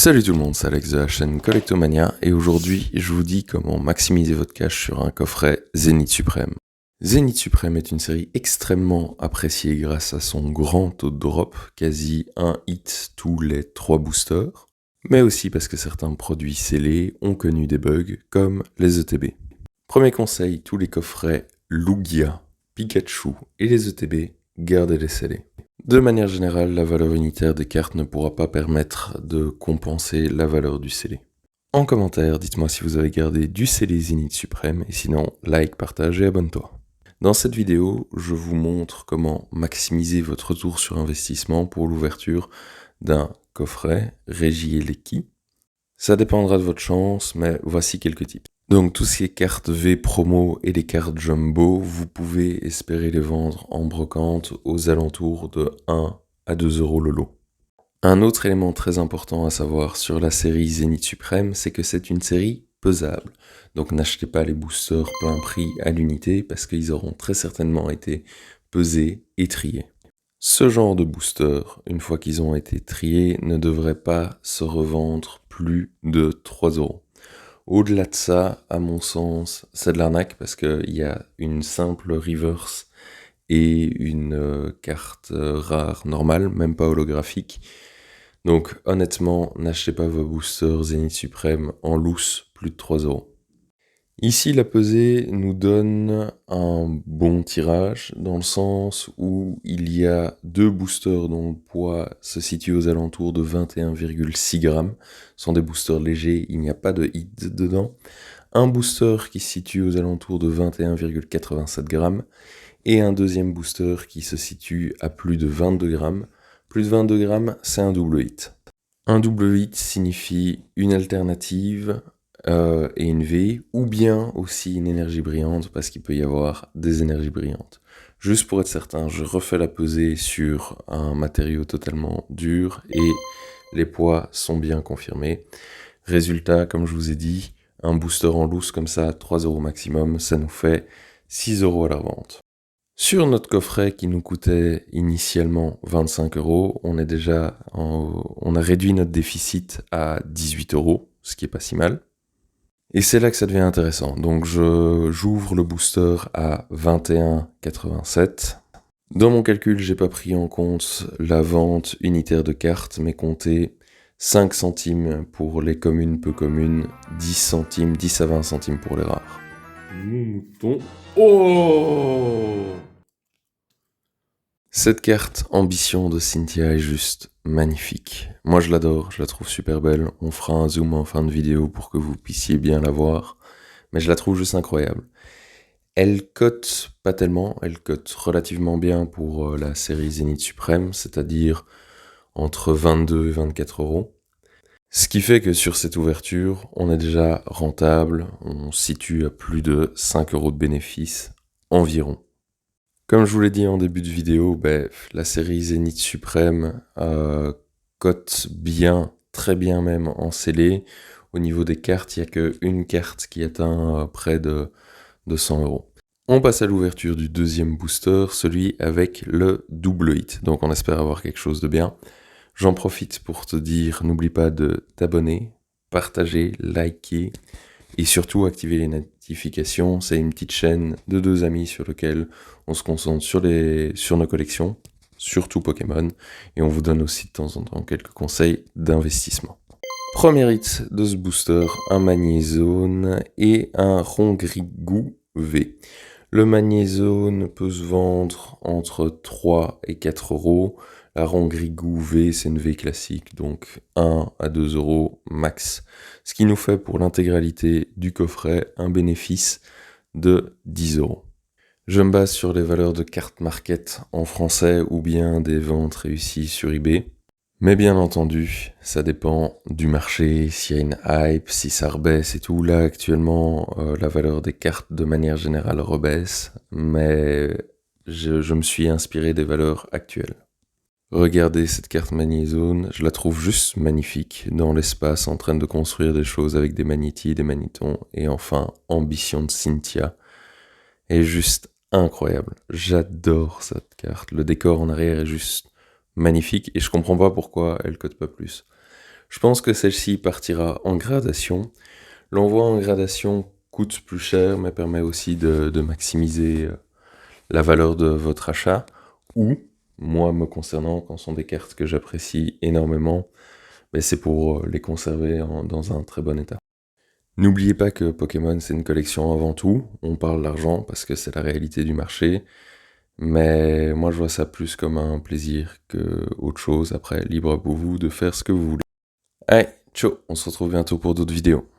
Salut tout le monde, c'est Alex de la chaîne Collectomania et aujourd'hui je vous dis comment maximiser votre cash sur un coffret Zénith Suprême. Zénith Suprême est une série extrêmement appréciée grâce à son grand taux de drop, quasi un hit tous les 3 boosters, mais aussi parce que certains produits scellés ont connu des bugs comme les ETB. Premier conseil, tous les coffrets Lugia, Pikachu et les ETB, gardez-les scellés. De manière générale, la valeur unitaire des cartes ne pourra pas permettre de compenser la valeur du scellé. En commentaire, dites-moi si vous avez gardé du scellé Zénith Suprême, et sinon, like, partage et abonne-toi. Dans cette vidéo, je vous montre comment maximiser votre retour sur investissement pour l'ouverture d'un coffret Régie et Leki. Ça dépendra de votre chance, mais voici quelques tips. Donc tout ce qui est cartes V promo et les cartes jumbo, vous pouvez espérer les vendre en brocante aux alentours de 1 à 2 euros le lot. Un autre élément très important à savoir sur la série Zénith Suprême, c'est que c'est une série pesable. Donc n'achetez pas les boosters plein prix à l'unité parce qu'ils auront très certainement été pesés et triés. Ce genre de boosters, une fois qu'ils ont été triés, ne devrait pas se revendre plus de 3 euros. Au-delà de ça, à mon sens, c'est de l'arnaque parce qu'il y a une simple reverse et une carte rare normale, même pas holographique. Donc honnêtement, n'achetez pas vos boosters Zénith Suprême en loose plus de 3 euros. Ici, la pesée nous donne un bon tirage, dans le sens où il y a 2 boosters dont le poids se situe aux alentours de 21,6 grammes. Ce sont des boosters légers, il n'y a pas de hit dedans. Un booster qui se situe aux alentours de 21,87 grammes. Et un deuxième booster qui se situe à plus de 22 grammes. Plus de 22 grammes, c'est un double hit. Un double hit signifie une alternative et une V, ou bien aussi une énergie brillante, parce qu'il peut y avoir des énergies brillantes. Juste pour être certain, je refais la pesée sur un matériau totalement dur, et les poids sont bien confirmés. Résultat, comme je vous ai dit, un booster en loose comme ça, 3 euros maximum, ça nous fait 6 euros à la revente. Sur notre coffret qui nous coûtait initialement 25 euros, on a réduit notre déficit à 18 euros, ce qui est pas si mal. Et c'est là que ça devient intéressant. Donc j'ouvre le booster à 21,87. Dans mon calcul, j'ai pas pris en compte la vente unitaire de cartes, mais compté 5 centimes pour les communes, peu communes, 10 centimes, 10 à 20 centimes pour les rares. Mon mouton. Oh! Cette carte Ambition de Cynthia est juste magnifique. Moi je l'adore, je la trouve super belle. On fera un zoom en fin de vidéo pour que vous puissiez bien la voir. Mais je la trouve juste incroyable. Elle cote pas tellement, elle cote relativement bien pour la série Zénith Suprême, c'est-à-dire entre 22 et 24 euros. Ce qui fait que sur cette ouverture, on est déjà rentable, on se situe à plus de 5 euros de bénéfice environ. Comme je vous l'ai dit en début de vidéo, la série Zénith Suprême cote bien, très bien même en scellé. Au niveau des cartes, il n'y a qu'une carte qui atteint près de 100 euros. On passe à l'ouverture du deuxième booster, celui avec le double hit. Donc on espère avoir quelque chose de bien. J'en profite pour te dire, n'oublie pas de t'abonner, partager, liker et surtout activer les notifications. C'est une petite chaîne de 2 amis sur lequel on se concentre sur nos collections, surtout Pokémon, et on vous donne aussi de temps en temps quelques conseils d'investissement. Premier hit de ce booster, un Magnézone et un Rongrigou V. Le Magnézone peut se vendre entre 3 et 4 euros. La Rongrigou V, c'est une V classique, donc 1 à 2 euros max. Ce qui nous fait pour l'intégralité du coffret un bénéfice de 10 euros. Je me base sur les valeurs de carte market en français ou bien des ventes réussies sur eBay. Mais bien entendu, ça dépend du marché, s'il y a une hype, si ça rebaisse et tout. Là, actuellement, la valeur des cartes de manière générale rebaisse, mais je me suis inspiré des valeurs actuelles. Regardez cette carte Magnézone, je la trouve juste magnifique, dans l'espace, en train de construire des choses avec des magnétis, des magnétons, et enfin, Ambition de Cynthia, est juste incroyable. J'adore cette carte, le décor en arrière est juste magnifique, et je comprends pas pourquoi elle cote pas plus. Je pense que celle-ci partira en gradation. L'envoi en gradation coûte plus cher, mais permet aussi de maximiser la valeur de votre achat. Ou, moi me concernant, quand ce sont des cartes que j'apprécie énormément, mais c'est pour les conserver dans un très bon état. N'oubliez pas que Pokémon c'est une collection avant tout, on parle d'argent parce que c'est la réalité du marché, mais moi je vois ça plus comme un plaisir que autre chose, après libre à vous de faire ce que vous voulez. Allez, ciao, on se retrouve bientôt pour d'autres vidéos.